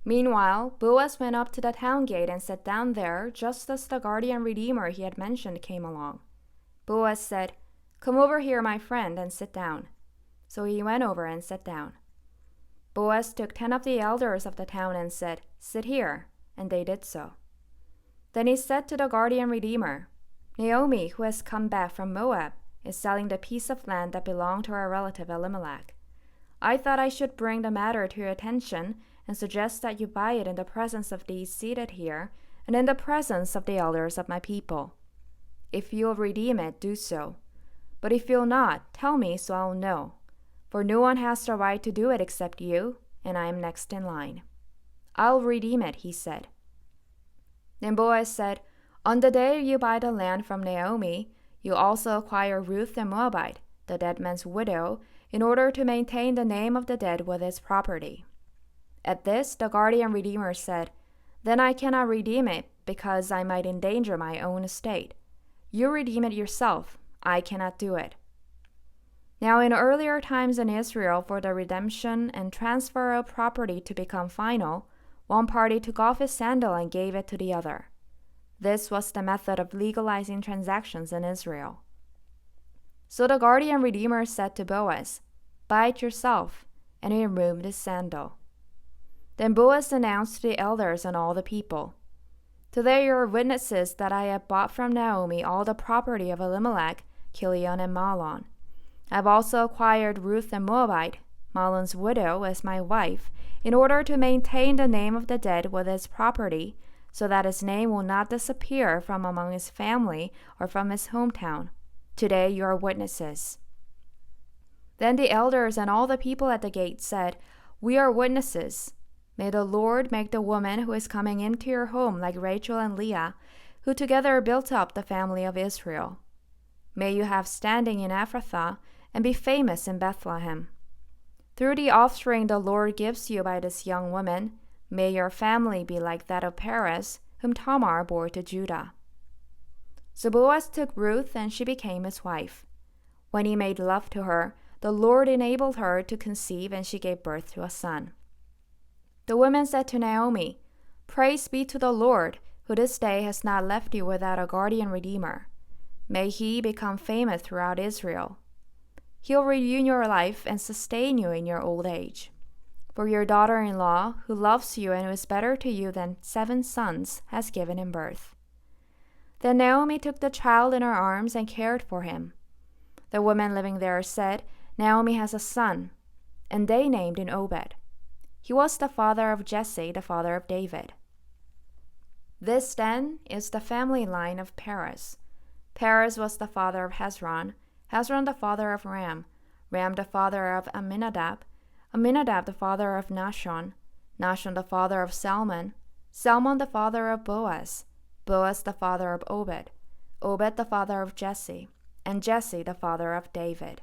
Meanwhile, Boaz went up to the town gate and sat down there just as the guardian redeemer he had mentioned came along. Boaz said, "Come over here, my friend, and sit down." So he went over and sat down. Boaz took 10 of the elders of the town and said, "Sit here," and they did so. Then he said to the guardian redeemer, "Naomi, who has come back from Moab, is selling the piece of land that belonged to our relative Elimelech. I thought I should bring the matter to your attention and suggest that you buy it in the presence of these seated here and in the presence of the elders of my people. If you'll redeem it, do so. But if you'll not, tell me so I'll know. For no one has the right to do it except you, and I am next in line." "I'll redeem it," he said. Then Boaz said, "On the day you buy the land from Naomi, you also acquire Ruth the Moabite, the dead man's widow, in order to maintain the name of the dead with his property." At this, the guardian redeemer said, "Then I cannot redeem it, because I might endanger my own estate. You redeem it yourself. I cannot do it." Now in earlier times in Israel, for the redemption and transfer of property to become final, one party took off his sandal and gave it to the other. This was the method of legalizing transactions in Israel. So the guardian redeemer said to Boaz, "Buy it yourself," and he removed his sandal. Then Boaz announced to the elders and all the people, "Today you are witnesses that I have bought from Naomi all the property of Elimelech, Chilion, and Mahlon. I have also acquired Ruth the Moabite, Mahlon's widow, as my wife, in order to maintain the name of the dead with his property, so that his name will not disappear from among his family or from his hometown. Today you are witnesses." Then the elders and all the people at the gate said, "We are witnesses. May the Lord make the woman who is coming into your home like Rachel and Leah, who together built up the family of Israel. May you have standing in Ephrathah and be famous in Bethlehem. Through the offspring the Lord gives you by this young woman, may your family be like that of Perez, whom Tamar bore to Judah." So Boaz took Ruth, and she became his wife. When he made love to her, the Lord enabled her to conceive, and she gave birth to a son. The women said to Naomi, "Praise be to the Lord, who this day has not left you without a guardian redeemer. May he become famous throughout Israel. He'll renew your life and sustain you in your old age. For your daughter-in-law, who loves you and who is better to you than 7 sons, has given him birth." Then Naomi took the child in her arms and cared for him. The women living there said, "Naomi has a son," and they named him Obed. He was the father of Jesse, the father of David. This, then, is the family line of Perez. Perez was the father of Hezron, Hezron the father of Ram, Ram the father of Amminadab, Amminadab the father of Nahshon, Nahshon the father of Salmon, Salmon the father of Boaz, Boaz the father of Obed, Obed the father of Jesse, and Jesse the father of David.